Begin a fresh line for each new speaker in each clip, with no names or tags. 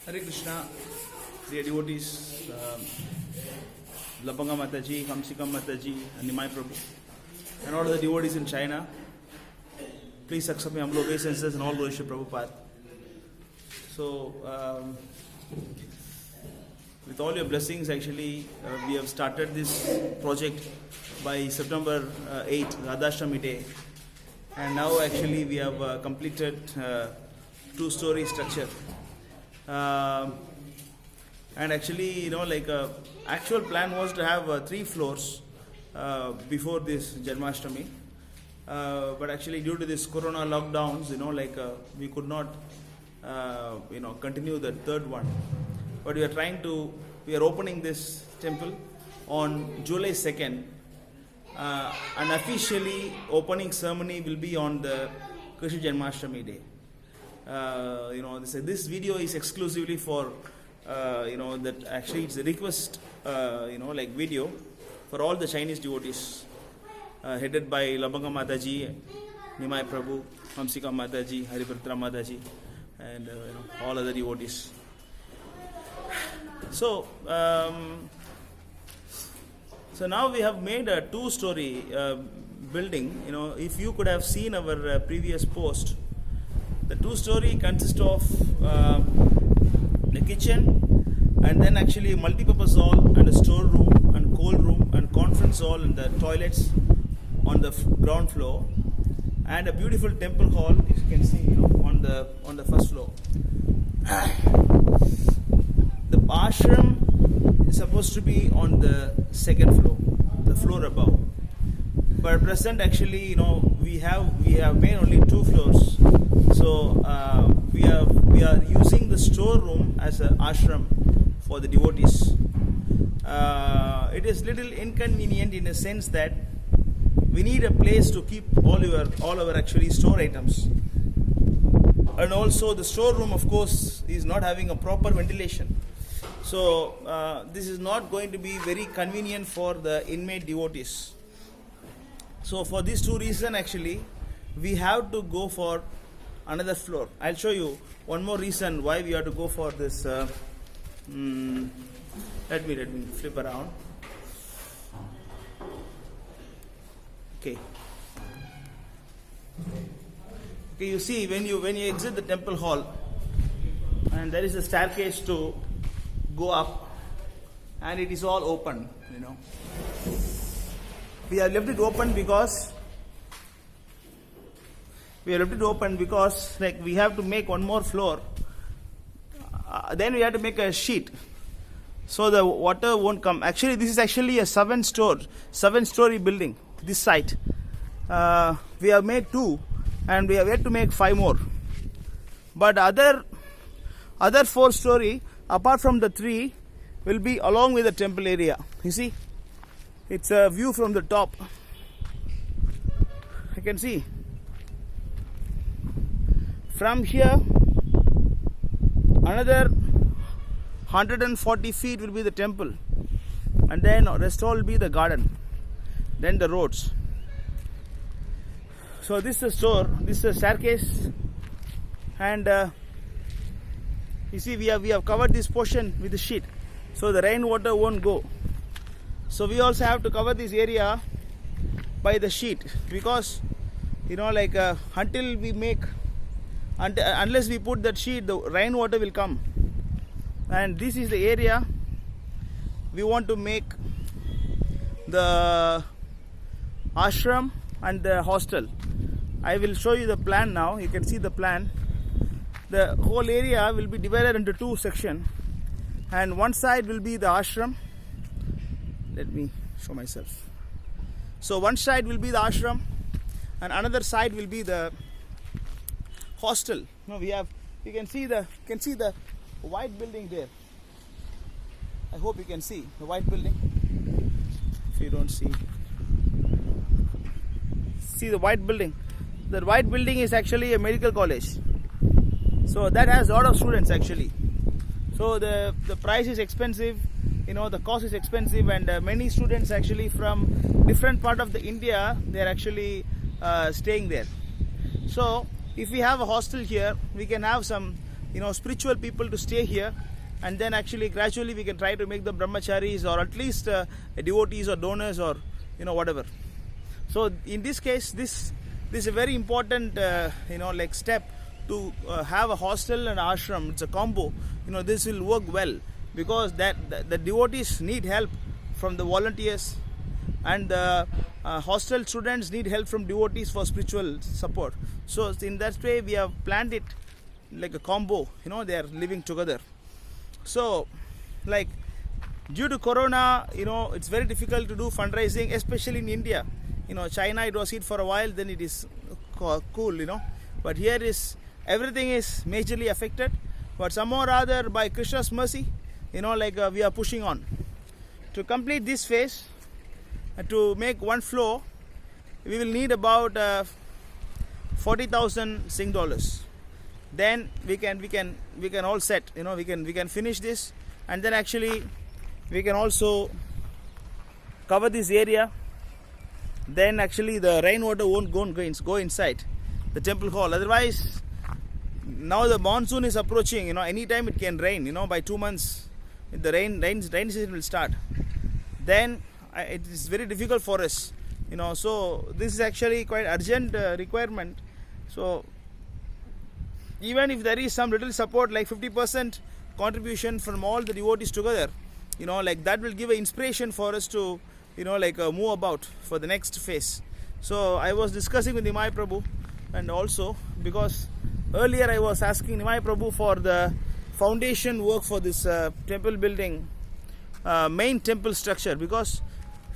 Hare Krishna, dear devotees, Labanga Mataji, Hamsika Mataji, and Nimai Prabhu, and all the devotees in China. Please accept my humble obeisances and all worship Prabhupada. So, with all your blessings, actually, we have started this project by September 8th, Radhashtami Day. And now, actually, we have completed two-story structure. And actually, actual plan was to have 3 floors before this Janmashtami. But actually, due to this Corona lockdowns, we could not, continue the third one. But we are opening this temple on July 2nd. And officially, opening ceremony will be on the Krishna Janmashtami Day. This video is exclusively for, that actually it's a request, video for all the Chinese devotees, headed by Labanga Mataji, Nimai Prabhu, Hamsika Mataji, Hariputra Mataji, and all other devotees. So now we have made a 2-story building. If you could have seen our previous post, the 2-story consists of the kitchen and then actually a multi-purpose hall and a storeroom and cold room and conference hall and the toilets on the ground floor and a beautiful temple hall, as you can see, on the first floor. The ashram is supposed to be on the second floor, the floor above. But at present, actually, we have made only 2 floors. So we are using the storeroom as an ashram for the devotees. It is little inconvenient in a sense that we need a place to keep all our actually store items. And also the storeroom, of course, is not having a proper ventilation. So this is not going to be very convenient for the inmate devotees. So for these 2 reasons, actually, we have to go for another floor. I'll show you one more reason why we have to go for this. Let me flip around. Okay, you see when you exit the temple hall, and there is a staircase to go up, and it is all open. We have left it open because we have to make one more floor. Then we have to make a sheet so the water won't come. Actually, this is actually a 7-story building, this site. We have made 2 and we have yet to make 5 more. But other 4-story, apart from the 3, will be along with the temple area. You see, it's a view from the top. I can see. From here, another 140 feet will be the temple, and then rest all will be the garden, then the roads. So this is the store, this is the staircase, and you see we have covered this portion with the sheet, so the rainwater won't go. So we also have to cover this area by the sheet, because unless we put that sheet, the rainwater will come. And this is the area we want to make the ashram and the hostel. I will show you the plan now. You can see the plan. The whole area will be divided into 2 sections, and one side will be the ashram. Let me show myself. So one side will be the ashram and another side will be the hostel. Now you can see the white building there. I hope you can see the white building. If you don't see the white building. The white building is actually a medical college. So that has a lot of students actually. So the price is expensive, the cost is expensive, and many students actually from different part of the India, they are actually staying there. So if we have a hostel here, we can have some spiritual people to stay here, and then actually gradually we can try to make them brahmacharis, or at least devotees or donors, or whatever. So in this case, this is a very important step to have a hostel and ashram. It's a combo. This will work well, because the devotees need help from the volunteers, and the hostel students need help from devotees for spiritual support. So in that way we have planned it like a combo. They are living together. So due to corona, it's very difficult to do fundraising, especially in India. China, it was hit for a while, then it is cool. But here is everything is majorly affected, but somehow or other, by Krishna's mercy, we are pushing on to complete this phase. To make one floor, we will need about 40,000 Sing dollars. Then we can all set. We can finish this, and then actually we can also cover this area. Then actually the rainwater won't go inside the temple hall. Otherwise, now the monsoon is approaching. Anytime it can rain. By 2 months, the rain season will start. Then it is very difficult for us. So this is actually quite urgent requirement. So even if there is some little support, like 50% contribution from all the devotees together, that will give an inspiration for us to move about for the next phase. So I was discussing with Nimai Prabhu, and also because earlier I was asking Nimai Prabhu for the foundation work for this temple building, main temple structure, because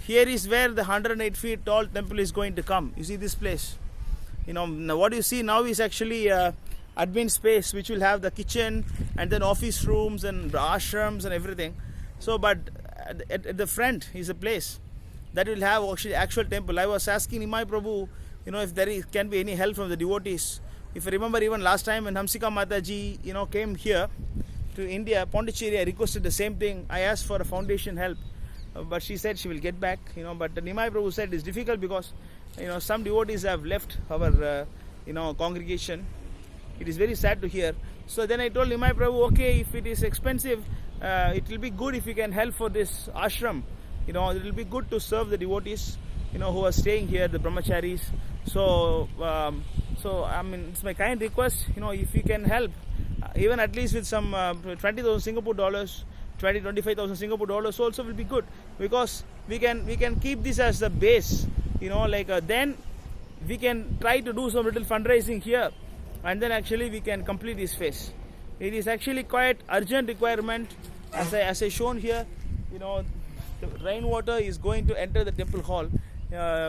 here is where the 108 feet tall temple is going to come. You see this place. Now what you see now is actually admin space, which will have the kitchen and then office rooms and ashrams and everything. So, but at the front is a place that will have actual temple. I was asking Nimai Prabhu, if there can be any help from the devotees. If I remember, even last time when Hamsika Mataji, came here to India, Pondicherry, I requested the same thing. I asked for a foundation help, but she said she will get back. But Nimai Prabhu said it's difficult because some devotees have left our congregation. It is very sad to hear. So then I told Nimai Prabhu, okay, if it is expensive, it will be good if you can help for this ashram. It will be good to serve the devotees, who are staying here, the brahmacharis. So I mean, it's my kind request, if you can help, even at least with some 20,000 Singapore dollars, 25,000 Singapore dollars also will be good, because we can keep this as the base. Then we can try to do some little fundraising here, and then actually we can complete this phase. It is actually quite urgent requirement, as I shown here. The rainwater is going to enter the temple hall.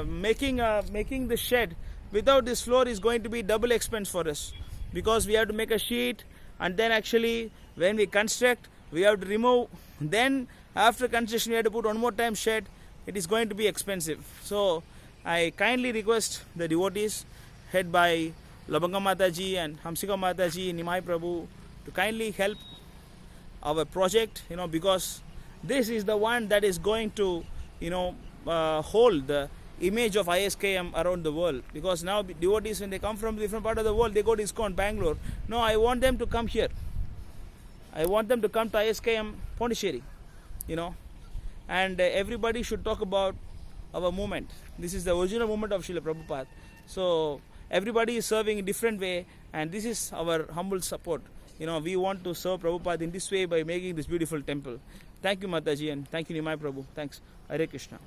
Making the shed without this floor is going to be double expense for us, because we have to make a sheet, and then actually when we construct we have to remove, then after construction we have to put one more time shed. It is going to be expensive. So I kindly request the devotees, head by Labanga Mataji and Hamsika Mataji, Nimai Prabhu, to kindly help our project, because this is the one that is going to hold the image of ISKM around the world. Because now devotees, when they come from different part of the world, they go to ISKCON Bangalore. No, I want them to come here. I want them to come to ISKM Pondicherry, and everybody should talk about our movement. This is the original movement of Srila Prabhupada. So everybody is serving in different way, and this is our humble support. We want to serve Prabhupada in this way by making this beautiful temple. Thank you, Mataji, and thank you, Nimai Prabhu. Thanks. Hare Krishna.